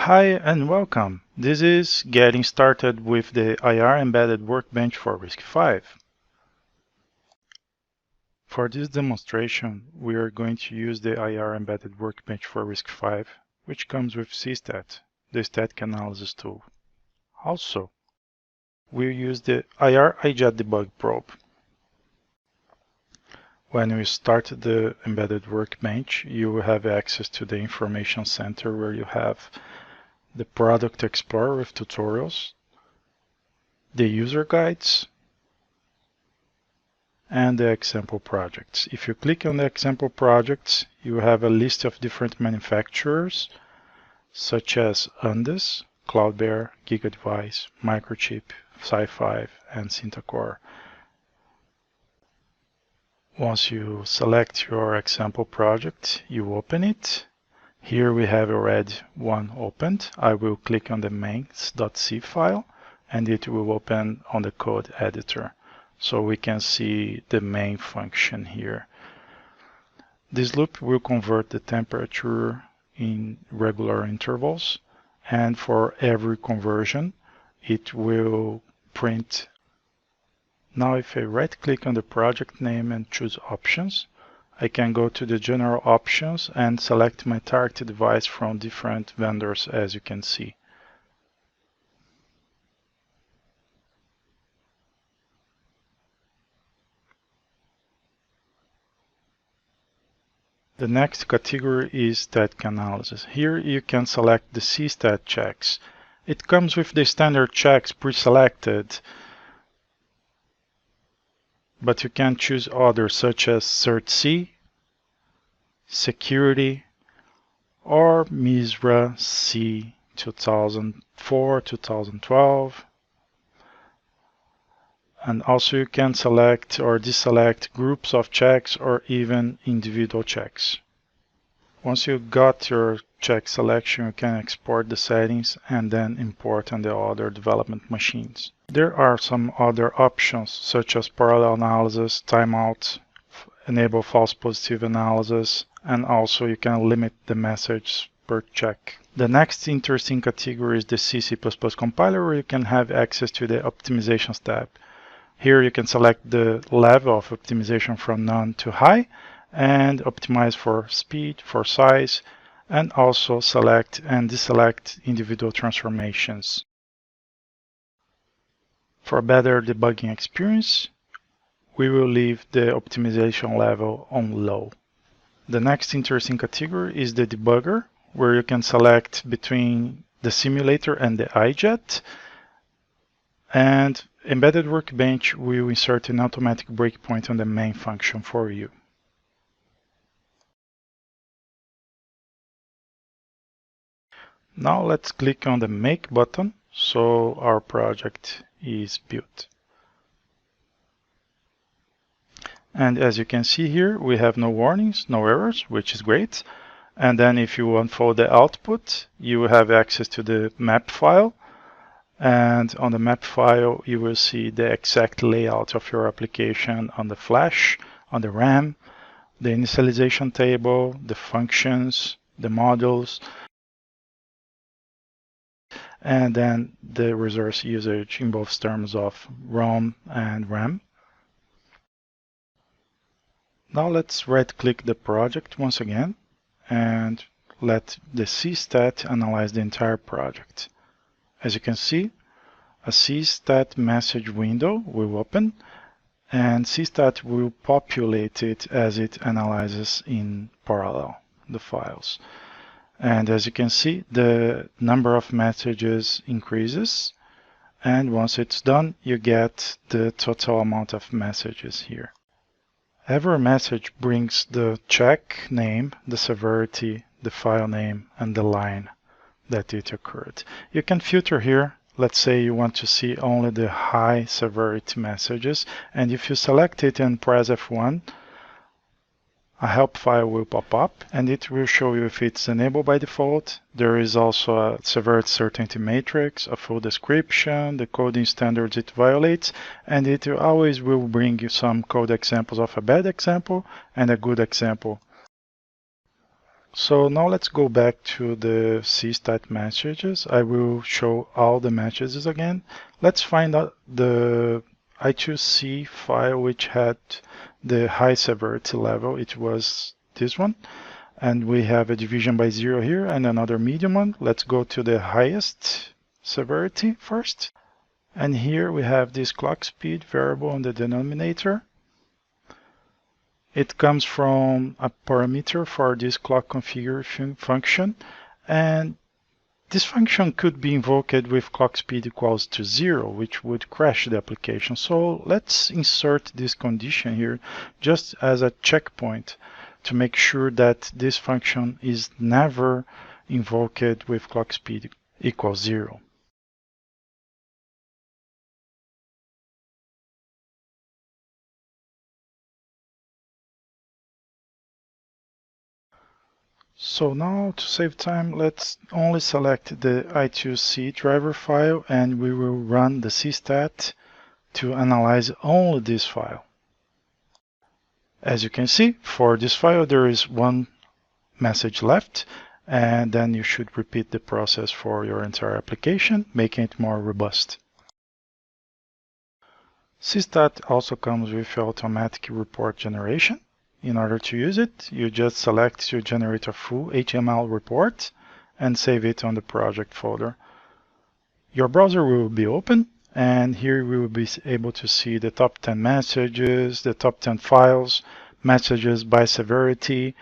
Hi and welcome. This is getting started with the IAR embedded workbench for RISC-V. For this demonstration, we are going to use the IAR embedded workbench for RISC-V, which comes with Cstat, the static analysis tool. Also, we'll use the IAR iJet debug probe. When we start the embedded workbench, you will have access to the information center where you have the product explorer with tutorials, the user guides, and the example projects. If you click on the example projects, you have a list of different manufacturers such as Andes, Cloudbear, GigaDevice, Microchip, Sci5, and Syntacore. Once you select your example project, you open it. Here we have already one opened. I will click on the mains.c file and it will open on the code editor. So we can see the main function here. This loop will convert the temperature in regular intervals, and for every conversion it will print. Now if I right click on the project name and choose options, I can go to the general options and select my target device from different vendors, as you can see. The next category is static analysis. Here you can select the Cstat checks. It comes with the standard checks pre-selected, but you can choose others such as Cert-C, Security, or MISRA C 2004-2012. And also you can select or deselect groups of checks or even individual checks. Once you got your check selection, you can export the settings and then import on the other development machines. There are some other options such as parallel analysis, timeout, enable false positive analysis, and also you can limit the message per check. The next interesting category is the C++ compiler, where you can have access to the optimizations tab. Here you can select the level of optimization from none to high and optimize for speed, for size, and also select and deselect individual transformations. For a better debugging experience, we will leave the optimization level on low. The next interesting category is the debugger, where you can select between the simulator and the iJet. And embedded workbench will insert an automatic breakpoint on the main function for you. Now let's click on the Make button so our project is built. And as you can see here, we have no warnings, no errors, which is great. And then if you unfold the output, you will have access to the map file. And on the map file, you will see the exact layout of your application on the flash, on the RAM, the initialization table, the functions, the modules, and then the resource usage in both terms of ROM and RAM. Now let's right-click the project once again and let the Cstat analyze the entire project. As you can see, a Cstat message window will open, and Cstat will populate it as it analyzes in parallel the files. And as you can see, the number of messages increases, and once it's done, you get the total amount of messages here. Every message brings the check name, the severity, the file name, and the line that it occurred. You can filter here. Let's say you want to see only the high severity messages, and if you select it and press F1, a help file will pop up and it will show you if it's enabled by default. There is also a severity certainty matrix, a full description, the coding standards it violates, and it always will bring you some code examples of a bad example and a good example. So now let's go back to the Cstat messages. I will show all the messages again. Let's find out the I2C file which had the high severity level. It was this one. And we have a division by 0 here and another medium one. Let's go to the highest severity first. And here we have this clock speed variable on the denominator. It comes from a parameter for this clock configuration function, and this function could be invoked with clock speed equals to 0, which would crash the application. So let's insert this condition here just as a checkpoint to make sure that this function is never invoked with clock speed equals 0. So now, to save time, let's only select the I2C driver file and we will run the Cstat to analyze only this file. As you can see, for this file there is one message left, and then you should repeat the process for your entire application, making it more robust. Cstat also comes with automatic report generation. In order to use it, you just select to generate a full HTML report and save it on the project folder. Your browser will be open, and here we will be able to see the top 10 messages, the top 10 files, messages by severity,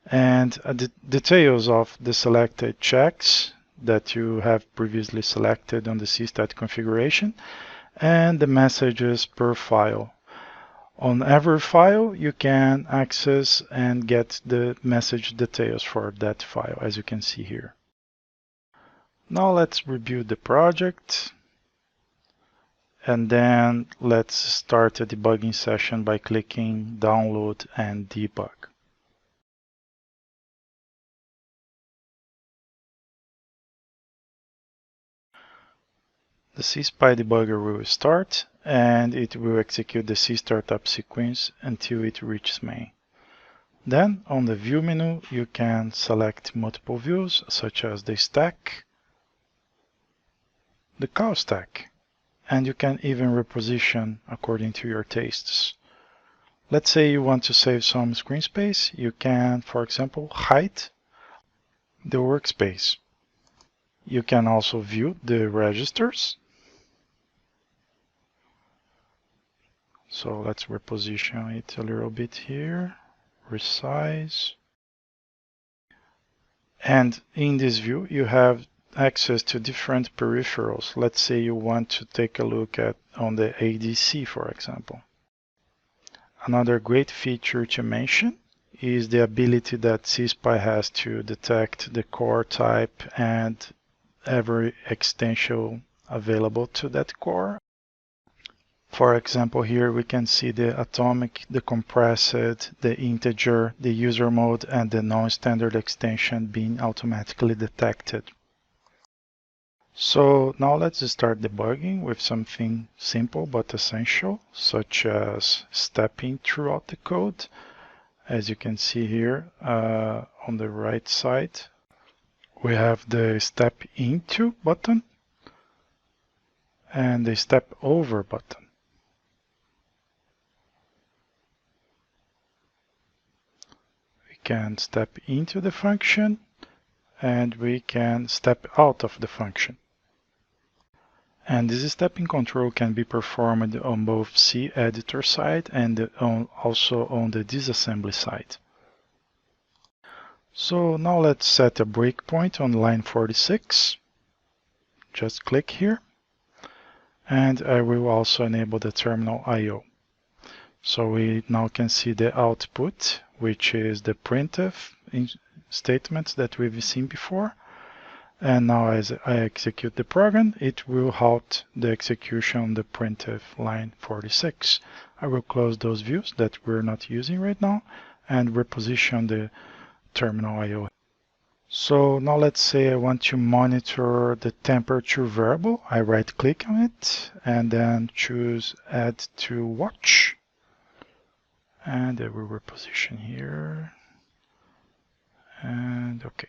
and the details of the selected checks that you have previously selected on the Cstat configuration, and the messages per file. On every file, you can access and get the message details for that file, as you can see here. Now let's review the project. And then let's start a debugging session by clicking Download and Debug. The CSpy debugger will start, and it will execute the C startup sequence until it reaches main. Then, on the View menu, you can select multiple views, such as the stack, the call stack, and you can even reposition according to your tastes. Let's say you want to save some screen space. You can, for example, hide the workspace. You can also view the registers. So let's reposition it a little bit here, resize. And in this view, you have access to different peripherals. Let's say you want to take a look at on the ADC, for example. Another great feature to mention is the ability that CSpy has to detect the core type and every extension available to that core. For example, here we can see the atomic, the compressed, the integer, the user mode, and the non-standard extension being automatically detected. So now let's start debugging with something simple but essential, such as stepping throughout the code. As you can see here on the right side, we have the Step Into button and the Step Over button. Can step into the function and we can step out of the function. And this stepping control can be performed on both C editor side and also on the disassembly side. So now let's set a breakpoint on line 46. Just click here, and I will also enable the terminal I/O. So we now can see the output, which is the printf statements that we've seen before. And now as I execute the program, it will halt the execution on the printf line 46. I will close those views that we're not using right now and reposition the terminal I/O. So now let's say I want to monitor the temperature variable. I right click on it and then choose Add to Watch. And I will reposition here. And okay.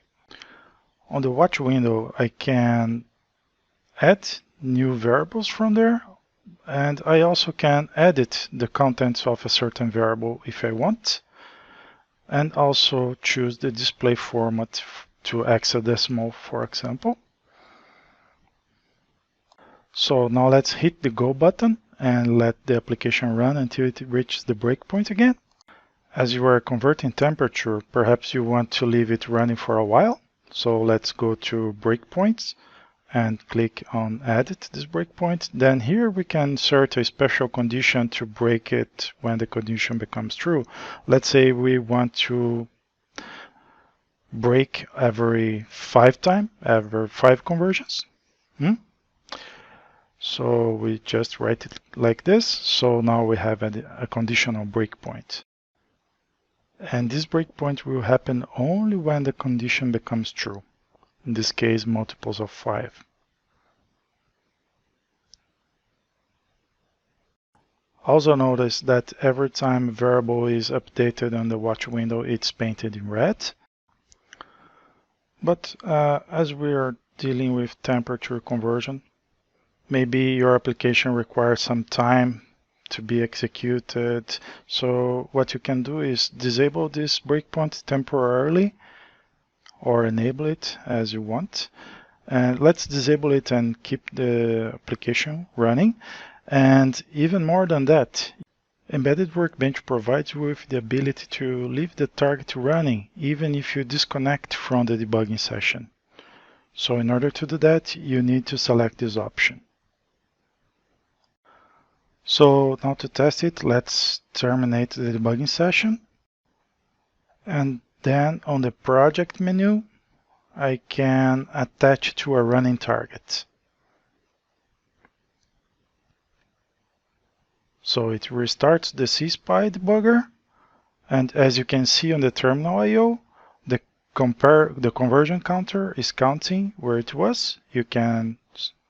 On the watch window, I can add new variables from there, and I also can edit the contents of a certain variable if I want, and also choose the display format to hexadecimal, for example. So now let's hit the go button and let the application run until it reaches the breakpoint again. As you are converting temperature, perhaps you want to leave it running for a while. So let's go to breakpoints and click on edit this breakpoint. Then here we can insert a special condition to break it when the condition becomes true. Let's say we want to break every 5 conversions. So we just write it like this. So now we have a conditional breakpoint. And this breakpoint will happen only when the condition becomes true. In this case, multiples of 5. Also notice that every time a variable is updated on the watch window, it's painted in red. But as we are dealing with temperature conversion, maybe your application requires some time to be executed. So what you can do is disable this breakpoint temporarily or enable it as you want. And let's disable it and keep the application running. And even more than that, Embedded Workbench provides you with the ability to leave the target running even if you disconnect from the debugging session. So in order to do that, you need to select this option. So now to test it, let's terminate the debugging session. And then on the project menu, I can attach to a running target. So it restarts the CSPI debugger. And as you can see on the terminal I/O, the conversion counter is counting where it was. You can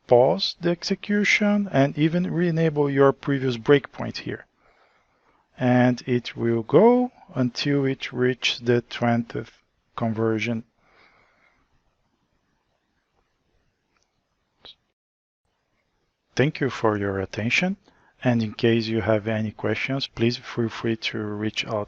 pause the execution and even re-enable your previous breakpoint here. And it will go until it reaches the 20th conversion. Thank you for your attention. And in case you have any questions, please feel free to reach out.